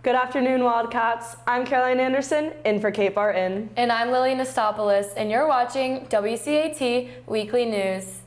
Good afternoon, Wildcats. I'm Caroline Anderson, in for Kate Barton. And I'm Lily Nastopoulos, and you're watching WCAT Weekly News.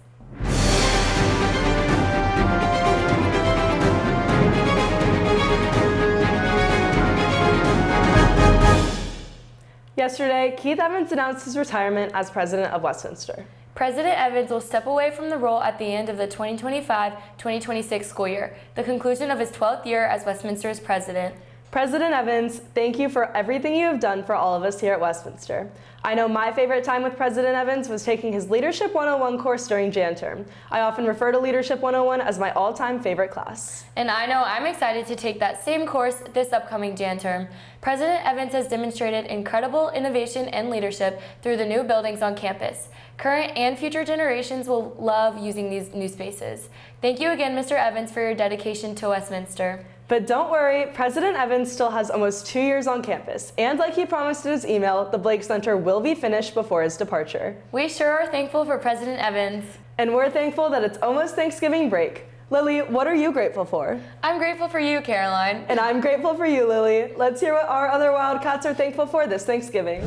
Yesterday, Keith Evans announced his retirement as president of Westminster. President Evans will step away from the role at the end of the 2025-2026 school year, the conclusion of his 12th year as Westminster's president. President Evans, thank you for everything you have done for all of us here at Westminster. I know my favorite time with President Evans was taking his Leadership 101 course during Jan term. I often refer to Leadership 101 as my all-time favorite class. And I know I'm excited to take that same course this upcoming Jan term. President Evans has demonstrated incredible innovation and leadership through the new buildings on campus. Current and future generations will love using these new spaces. Thank you again, Mr. Evans, for your dedication to Westminster. But don't worry, President Evans still has almost 2 years on campus, and like he promised in his email, the Blake Center will be finished before his departure. We sure are thankful for President Evans. And we're thankful that it's almost Thanksgiving break. Lily, what are you grateful for? I'm grateful for you, Caroline. And I'm grateful for you, Lily. Let's hear what our other Wildcats are thankful for this Thanksgiving.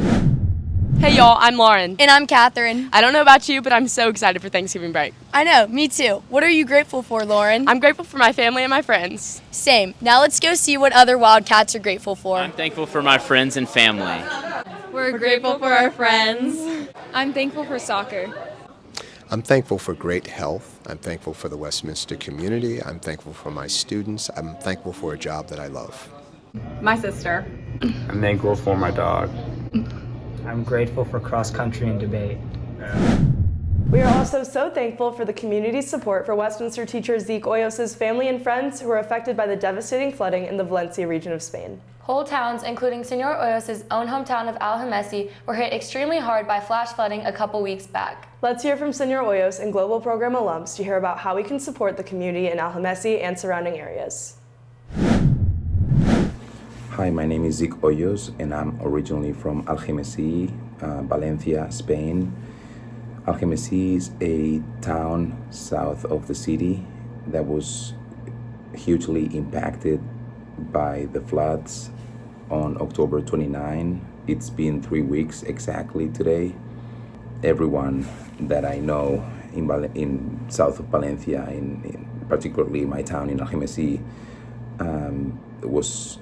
Hey y'all, I'm Lauren. And I'm Catherine. I don't know about you, but I'm so excited for Thanksgiving break. I know, me too. What are you grateful for, Lauren? I'm grateful for my family and my friends. Same. Now let's go see what other Wildcats are grateful for. I'm thankful for my friends and family. We're grateful for our friends. I'm thankful for soccer. I'm thankful for great health. I'm thankful for the Westminster community. I'm thankful for my students. I'm thankful for a job that I love. My sister. I'm thankful for my dog. I'm grateful for cross-country and debate. We are also so thankful for the community's support for Westminster teacher Zeke Hoyos' family and friends who were affected by the devastating flooding in the Valencia region of Spain. Whole towns, including Senor Hoyos' own hometown of Algemesi, were hit extremely hard by flash flooding a couple weeks back. Let's hear from Senor Hoyos and Global Program alums to hear about how we can support the community in Algemesi and surrounding areas. Hi, my name is Zeke Hoyos, and I'm originally from Algemesi, Valencia, Spain. Algemesi is a town south of the city that was hugely impacted by the floods on October 29. It's been 3 weeks exactly today. Everyone that I know in south of Valencia, in particularly my town in Algemesi, was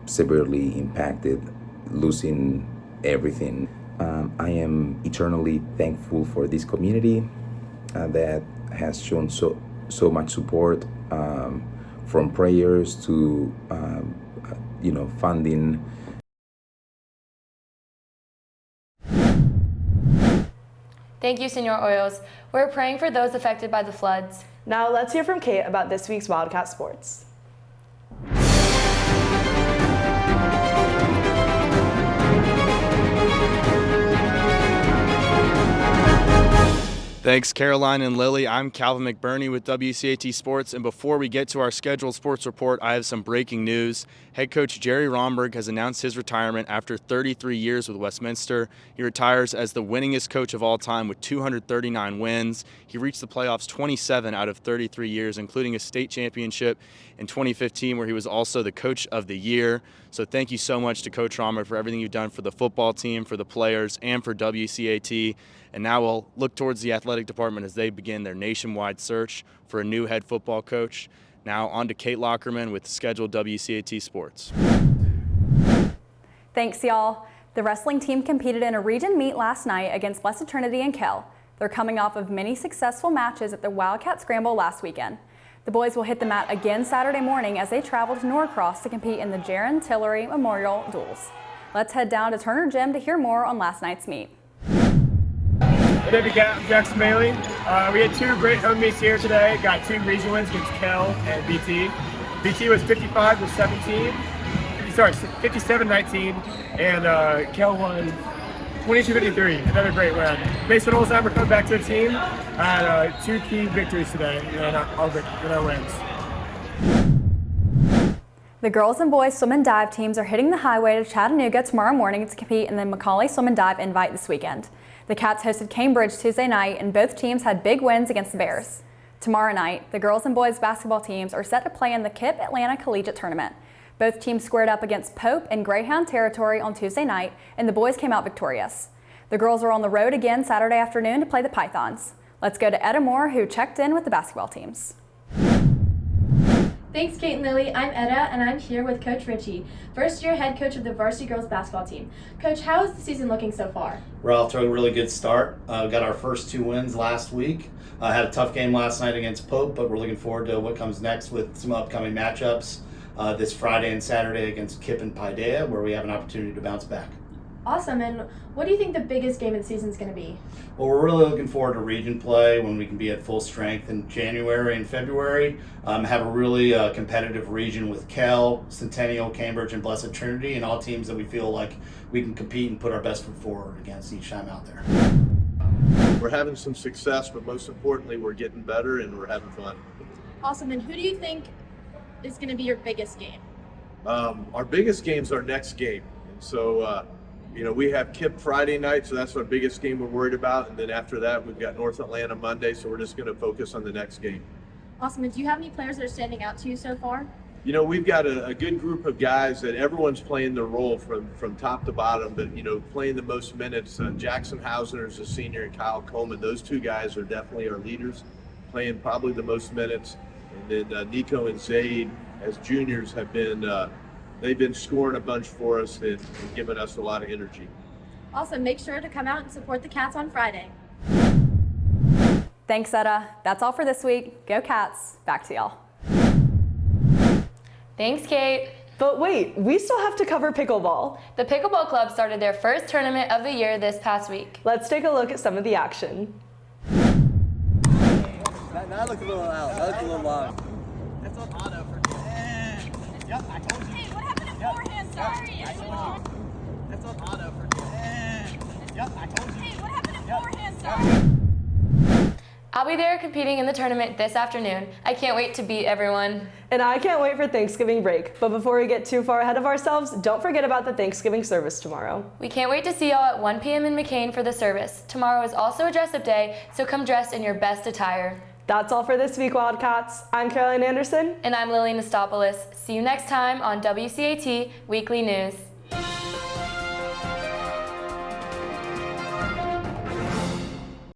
severely impacted, losing everything. I am eternally thankful for this community that has shown so much support, from prayers to funding. Thank you, Senor Hoyos. We're praying for those affected by the floods. Now let's hear from Kate about this week's Wildcat Sports. Thanks, Caroline and Lily. I'm Calvin McBurney with WCAT Sports, and before we get to our scheduled sports report, I have some breaking news. Head coach Jerry Romberg has announced his retirement after 33 years with Westminster. He retires as the winningest coach of all time with 239 wins. He reached the playoffs 27 out of 33 years, including a state championship in 2015, where he was also the coach of the year. So thank you so much to Coach Romberg for everything you've done for the football team, for the players, and for WCAT. And now we'll look towards the athletic department as they begin their nationwide search for a new head football coach. Now on to Kate Lockerman with scheduled WCAT Sports. Thanks, y'all. The wrestling team competed in a region meet last night against Blessed Trinity and Kell. They're coming off of many successful matches at the Wildcat Scramble last weekend. The boys will hit the mat again Saturday morning as they travel to Norcross to compete in the Jaron Tillery Memorial Duels. Let's head down to Turner Gym to hear more on last night's meet. Hey, I'm Jackson Bailey. We had 2 great home meets here today. Got 2 region wins against Kell and BT. BT was 57-19, and Kell won 22-53. Another great win. Mason Olsheimer coming back to the team. Had 2 key victories today, and all with our wins. The girls and boys swim and dive teams are hitting the highway to Chattanooga tomorrow morning to compete in the Macaulay Swim and Dive Invite this weekend. The Cats hosted Cambridge Tuesday night, and both teams had big wins against the Bears. Tomorrow night, the girls and boys basketball teams are set to play in the KIPP Atlanta Collegiate Tournament. Both teams squared up against Pope in Greyhound territory on Tuesday night, and the boys came out victorious. The girls are on the road again Saturday afternoon to play the Pythons. Let's go to Etta Moore, who checked in with the basketball teams. Thanks, Kate and Lily. I'm Etta, and I'm here with Coach Richie, first-year head coach of the varsity girls basketball team. Coach, how is the season looking so far? We're off to a really good start. Got our first 2 wins last week. Had a tough game last night against Pope, but we're looking forward to what comes next with some upcoming matchups this Friday and Saturday against Kip and Paideia, where we have an opportunity to bounce back. Awesome, and what do you think the biggest game of the season is going to be? Well, we're really looking forward to region play when we can be at full strength in January and February. Have a really competitive region with Kell, Centennial, Cambridge, and Blessed Trinity, and all teams that we feel like we can compete and put our best foot forward against each time out there. We're having some success, but most importantly, we're getting better and we're having fun. Awesome, and who do you think is going to be your biggest game? Our biggest game's our next game, and so we have Kip Friday night, so that's our biggest game we're worried about. And then after that, we've got North Atlanta Monday, so we're just going to focus on the next game. Awesome. And do you have any players that are standing out to you so far? We've got a good group of guys that everyone's playing their role from top to bottom, but, playing the most minutes. Jackson Hausner is a senior and Kyle Coleman. Those 2 guys are definitely our leaders, playing probably the most minutes. And then Nico and Zaid, as juniors, have been they've been scoring a bunch for us and giving us a lot of energy. Awesome. Make sure to come out and support the Cats on Friday. Thanks, Etta. That's all for this week. Go Cats. Back to y'all. Thanks, Kate. But wait, we still have to cover pickleball. The Pickleball Club started their first tournament of the year this past week. Let's take a look at some of the action. That looked a little out. That looked a little long. That's on auto for Yep, I told you. Hey, what happened to forehand? Sorry. That's on auto for Yep, I told you. Hey, what happened to forehand? Sorry. I'll be there competing in the tournament this afternoon. I can't wait to beat everyone. And I can't wait for Thanksgiving break. But before we get too far ahead of ourselves, don't forget about the Thanksgiving service tomorrow. We can't wait to see y'all at 1 p.m. in McCain for the service. Tomorrow is also a dress-up day, so come dressed in your best attire. That's all for this week, Wildcats. I'm Caroline Anderson. And I'm Lily Nastopoulos. See you next time on WCAT Weekly News.